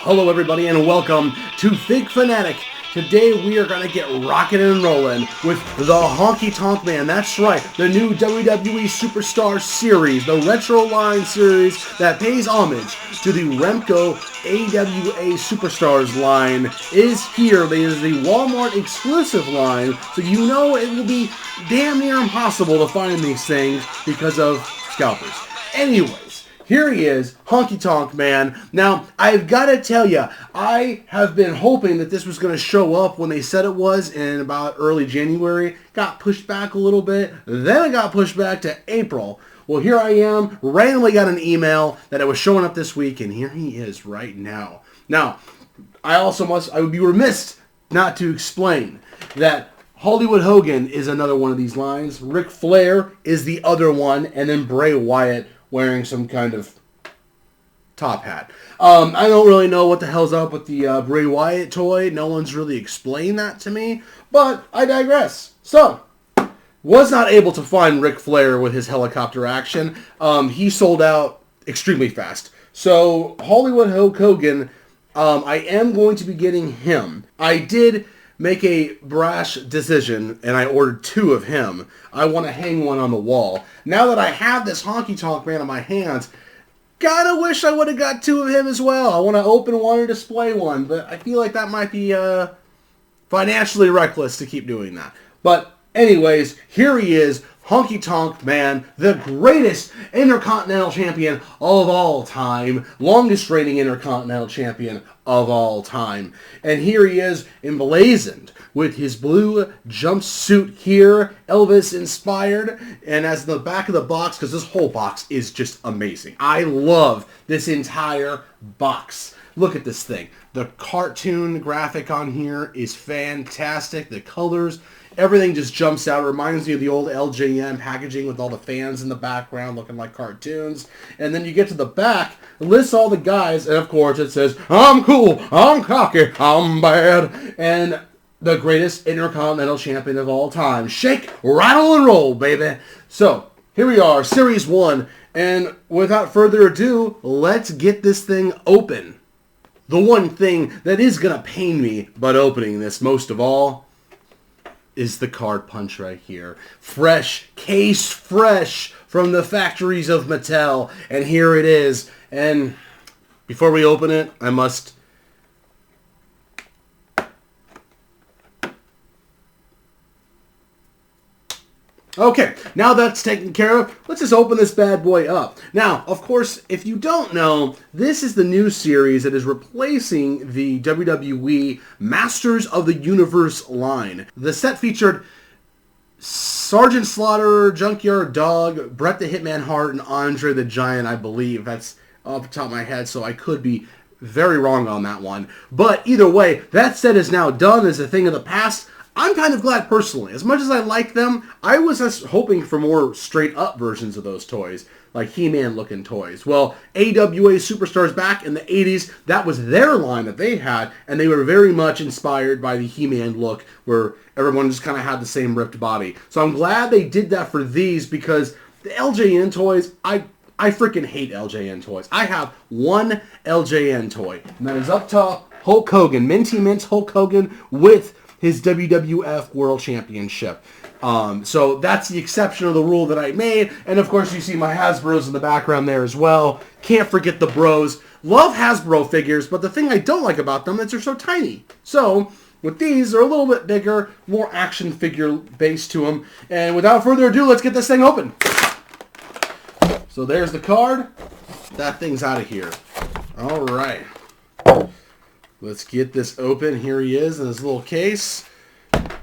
Hello everybody and welcome to Think Fanatic. Today we are going to get rockin' and rollin' with the Honky Tonk Man. That's right, the new WWE Superstar Series, the Retro Line Series that pays homage to the Remco AWA Superstars line is here. It is the Walmart exclusive line, so you know it will be damn near impossible to find these things because of scalpers. Anyways, here he is, Honky Tonk Man. Now, I've got to tell you, I have been hoping that this was going to show up when they said it was in about early January. Got pushed back a little bit. Then it got pushed back to April. Well, here I am, randomly got an email that it was showing up this week, and here he is right now. Now, I would be remiss not to explain that Hollywood Hogan is another one of these lines. Ric Flair is the other one, and then Bray Wyatt wearing some kind of top hat. I don't really know what the hell's up with the Bray Wyatt toy. No one's really explained that to me, but I digress. So, was not able to find Ric Flair with his helicopter action. He sold out extremely fast. So, Hollywood Hogan, I am going to be getting him. I did make a brash decision, and I ordered 2 of him. I want to hang one on the wall. Now that I have this Honky Tonk Man in my hands, kinda wish I would have got 2 of him as well. I want to open one and display one, but I feel like that might be financially reckless to keep doing that. But anyways, here he is, Honky Tonk Man, the greatest Intercontinental Champion of all time, longest reigning Intercontinental Champion of all time. And here he is, emblazoned with his blue jumpsuit here, Elvis inspired, and as the back of the box, because this whole box is just amazing. I love this entire box. Look at this thing. The cartoon graphic on here is fantastic. The colors, everything just jumps out. It reminds me of the old LJN packaging with all the fans in the background looking like cartoons. And then you get to the back, it lists all the guys, and of course it says, I'm cool, I'm cocky, I'm bad, and the greatest Intercontinental Champion of all time. Shake, rattle, and roll, baby. So, here we are, Series 1, and without further ado, let's get this thing open. The one thing that is going to pain me about opening this most of all is the card punch right here. Fresh, case fresh from the factories of Mattel. And here it is. And before we open it, I must... Okay, now that's taken care of, let's just open this bad boy up. Now, of course, if you don't know, this is the new series that is replacing the WWE Masters of the Universe line. The set featured Sergeant Slaughter, Junkyard Dog, Bret the Hitman Hart, and Andre the Giant, I believe. That's off the top of my head, so I could be very wrong on that one. But either way, that set is now done as a thing of the past. I'm kind of glad personally. As much as I like them, I was just hoping for more straight-up versions of those toys, like He-Man looking toys. Well, AWA Superstars back in the 80s, that was their line that they had, and they were very much inspired by the He-Man look, where everyone just kind of had the same ripped body. So I'm glad they did that for these, because the LJN toys, I freaking hate LJN toys. I have one LJN toy, and that is up top, Hulk Hogan, Minty Mint Hulk Hogan with his WWF World Championship. So that's the exception of the rule that I made. And of course you see my Hasbros in the background there as well. Can't forget the bros. Love Hasbro figures, but the thing I don't like about them is they're so tiny. So with these, they're a little bit bigger, more action figure base to them. And without further ado, let's get this thing open. So there's the card. That thing's out of here. All right. Let's get this open. Here he is in his little case.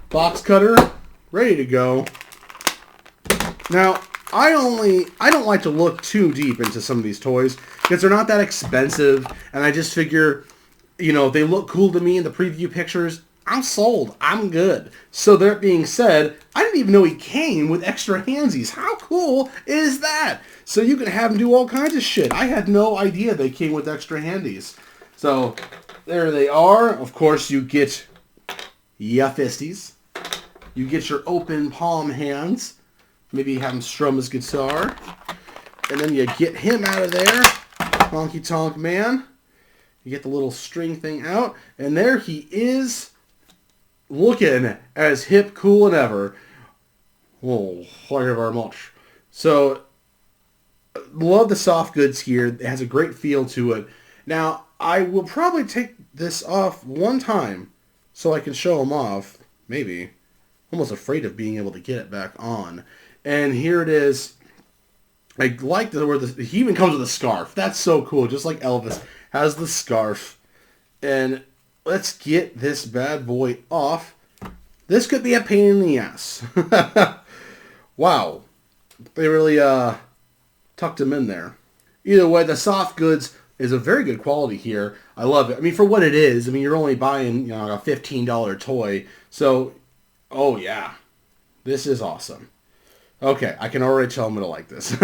Box cutter, ready to go. Now, I don't like to look too deep into some of these toys because they're not that expensive, and I just figure, you know, if they look cool to me in the preview pictures, I'm sold. I'm good. So that being said, I didn't even know he came with extra handsies. How cool is that? So you can have him do all kinds of shit. I had no idea they came with extra handies. So there they are. Of course, you get ya fisties. You get your open palm hands. Maybe have him strum his guitar. And then you get him out of there. Honky Tonk Man. You get the little string thing out, and there he is, looking as hip, cool, and ever. Oh, thank you very much. So, love the soft goods here. It has a great feel to it. Now, I will probably take this off one time so I can show him off. Maybe. Almost afraid of being able to get it back on. And here it is. I like where he even comes with a scarf. That's so cool. Just like Elvis has the scarf. And let's get this bad boy off. This could be a pain in the ass. Wow. They really tucked him in there. Either way, the soft goods is a very good quality here. I love it. I mean, for what it is, I mean, you're only buying, a $15 toy. So, oh yeah. This is awesome. Okay, I can already tell I'm going to like this.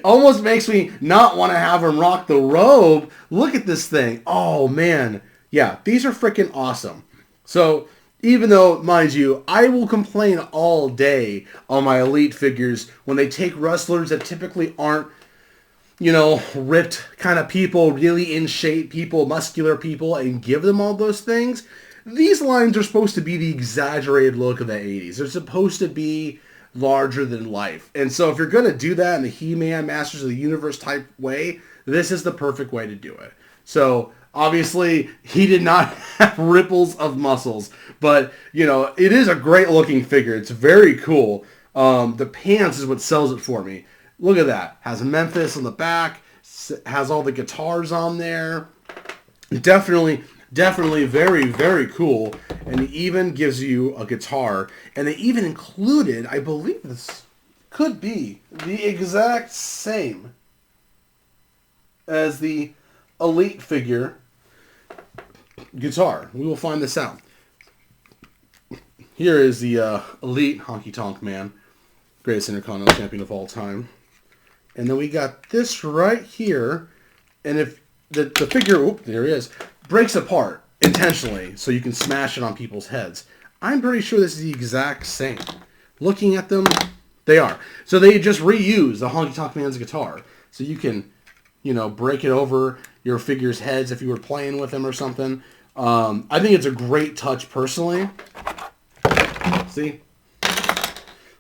Almost makes me not want to have him rock the robe. Look at this thing. Oh, man. Yeah, these are freaking awesome. So, even though, mind you, I will complain all day on my Elite figures when they take wrestlers that typically aren't, ripped kind of people, really in shape people, muscular people, and give them all those things. These lines are supposed to be the exaggerated look of the 80s. They're supposed to be larger than life. And so if you're going to do that in the He-Man Masters of the Universe type way, this is the perfect way to do it. So obviously he did not have ripples of muscles, but it is a great looking figure. It's very cool. The pants is what sells it for me. Look at that. Has Memphis on the back, has all the guitars on there. Definitely very, very cool. And it even gives you a guitar. And they even included, I believe this could be the exact same as the Elite figure guitar. We will find this out. Here is the Elite Honky Tonk Man, greatest Intercontinental Champion of all time. And then we got this right here. And if the figure, there he is, breaks apart intentionally so you can smash it on people's heads, I'm pretty sure this is the exact same. Looking at them, they are. So they just reuse the Honky Tonk Man's guitar. So you can, break it over your figure's heads if you were playing with them or something. I think it's a great touch personally. See?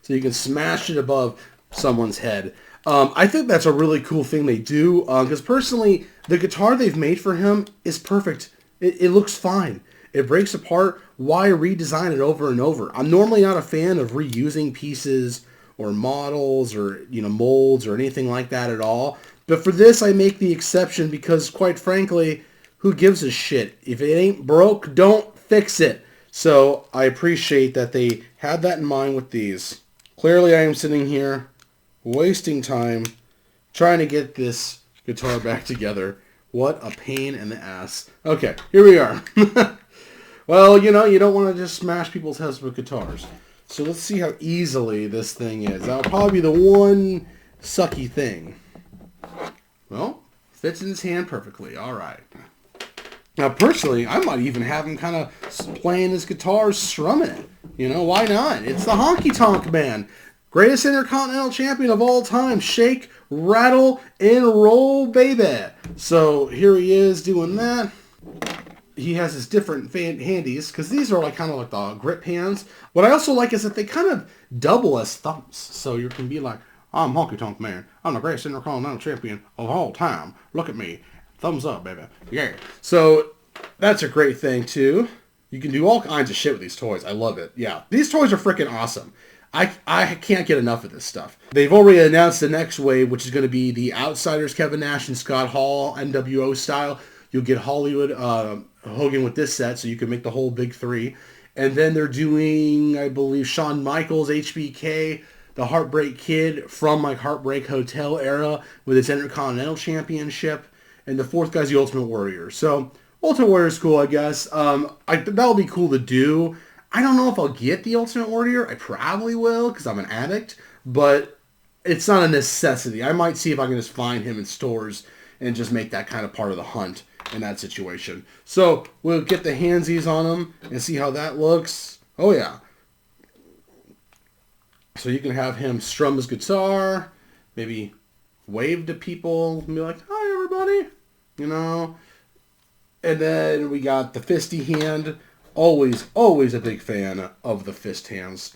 So you can smash it above someone's head. I think that's a really cool thing they do, because personally, the guitar they've made for him is perfect. It looks fine. It breaks apart. Why redesign it over and over? I'm normally not a fan of reusing pieces or models or molds or anything like that at all. But for this, I make the exception because, quite frankly, who gives a shit? If it ain't broke, don't fix it. So I appreciate that they had that in mind with these. Clearly, I am sitting here wasting time trying to get this guitar back together. What a pain in the ass. Okay, here we are. Well, you don't want to just smash people's heads with guitars. So let's see how easily this thing is. That'll probably be the one sucky thing. Well, fits in his hand perfectly. All right. Now, personally, I might even have him kind of playing his guitar, strumming it. Why not? It's the Honky Tonk Man. Greatest Intercontinental Champion of all time. Shake, rattle, and roll, baby. So here he is doing that. He has his different handies, because these are kind of like the grip hands. What I also like is that they kind of double as thumbs. So you can be like, I'm Honky Tonk Man. I'm the greatest Intercontinental Champion of all time. Look at me. Thumbs up, baby. Yeah. So that's a great thing, too. You can do all kinds of shit with these toys. I love it. Yeah. These toys are freaking awesome. I can't get enough of this stuff. They've already announced the next wave, which is going to be the Outsiders, Kevin Nash and Scott Hall, NWO style. You'll get Hollywood Hogan with this set, so you can make the whole big three. And then they're doing, I believe, Shawn Michaels, HBK, the Heartbreak Kid from Heartbreak Hotel era with its Intercontinental Championship. And the fourth guy's the Ultimate Warrior. So, Ultimate Warrior is cool, I guess. That'll be cool to do. I don't know if I'll get the Ultimate Warrior. I probably will, because I'm an addict. But it's not a necessity. I might see if I can just find him in stores and just make that kind of part of the hunt in that situation. So, we'll get the handsies on him and see how that looks. Oh, yeah. So you can have him strum his guitar, maybe wave to people and be like, hi, everybody. And then we got the fisty hand. Always a big fan of the fist hands.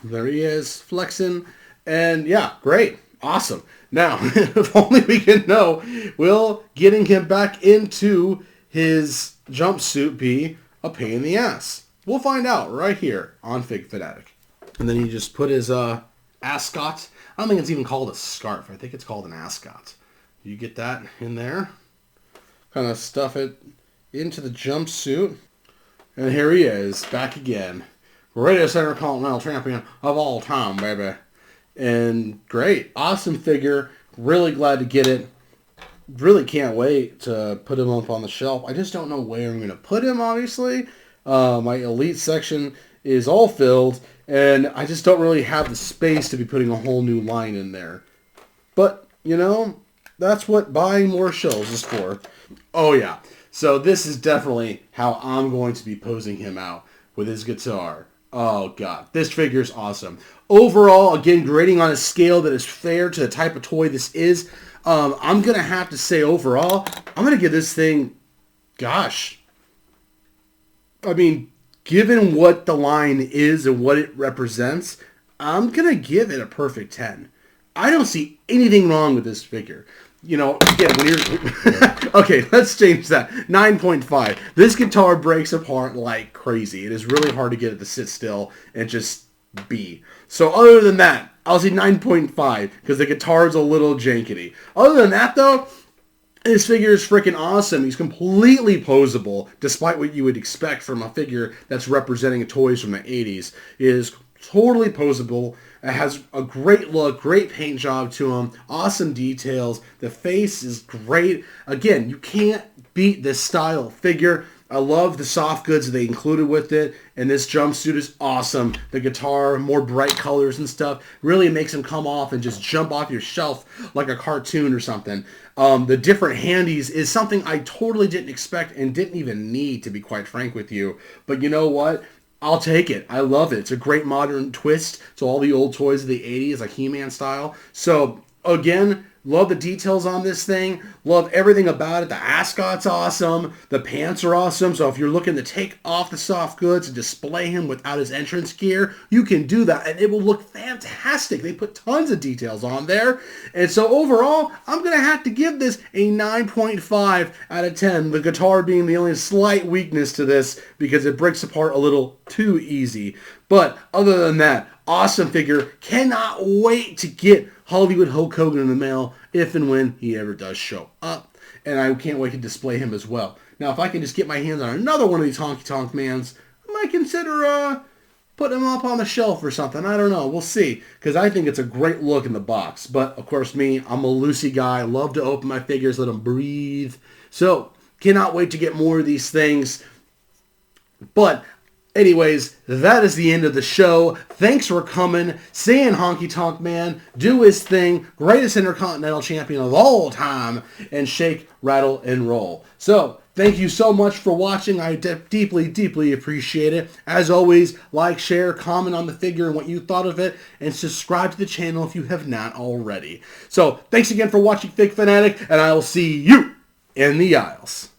There he is, flexing. And yeah, great. Awesome. Now, if only we can know, will getting him back into his jumpsuit be a pain in the ass? We'll find out right here on Fig Fanatic. And then he just put his ascot. I don't think it's even called a scarf. I think it's called an ascot. You get that in there. Kind of stuff it into the jumpsuit. And here he is, back again. Greatest Intercontinental Champion of all time, baby. And great. Awesome figure. Really glad to get it. Really can't wait to put him up on the shelf. I just don't know where I'm going to put him, obviously. My Elite section is all filled, and I just don't really have the space to be putting a whole new line in there. But, you know, that's what buying more shelves is for. Oh, yeah. So this is definitely how I'm going to be posing him out with his guitar. Oh, God. This figure is awesome. Overall, again, grading on a scale that is fair to the type of toy this is, I'm going to have to say overall, I'm going to give this thing, gosh, I mean, given what the line is and what it represents, I'm going to give it a perfect 10. I don't see anything wrong with this figure. You know, again, when you're... okay, let's change that. 9.5. This guitar breaks apart like crazy. It is really hard to get it to sit still and just be. So other than that, I'll say 9.5 because the guitar is a little jankety. Other than that, though, this figure is freaking awesome. He's completely posable, despite what you would expect from a figure that's representing toys from the 80s. It is totally posable. It has a great look, great paint job to him, awesome details. The face is great. Again, you can't beat this style of figure. I love the soft goods that they included with it, and this jumpsuit is awesome. The guitar, more bright colors and stuff, really makes him come off and just jump off your shelf like a cartoon or something. The different handies is something I totally didn't expect and didn't even need, to be quite frank with you. But you know what? I'll take it. I love it. It's a great modern twist to all the old toys of the 80s, like He-Man style. So, again, love the details on this thing. Love everything about it. The ascot's awesome. The pants are awesome. So if you're looking to take off the soft goods and display him without his entrance gear, you can do that, and it will look fantastic. They put tons of details on there. And so overall, I'm going to have to give this a 9.5 out of 10. The guitar being the only slight weakness to this because it breaks apart a little too easy. But other than that, awesome figure. Cannot wait to get Hollywood Hogan in the mail if and when he ever does show up. And I can't wait to display him as well. Now, if I can just get my hands on another one of these Honky Tonk Mans, I might consider putting him up on the shelf or something. I don't know. We'll see. Because I think it's a great look in the box. But, of course, me, I'm a loosey guy. I love to open my figures, let them breathe. So, cannot wait to get more of these things. But anyways, that is the end of the show. Thanks for coming, seeing Honky Tonk Man do his thing, greatest Intercontinental Champion of all time, and shake, rattle, and roll. So, thank you so much for watching. I deeply, deeply appreciate it. As always, like, share, comment on the figure and what you thought of it, and subscribe to the channel if you have not already. So, thanks again for watching Fig Fanatic, and I will see you in the aisles.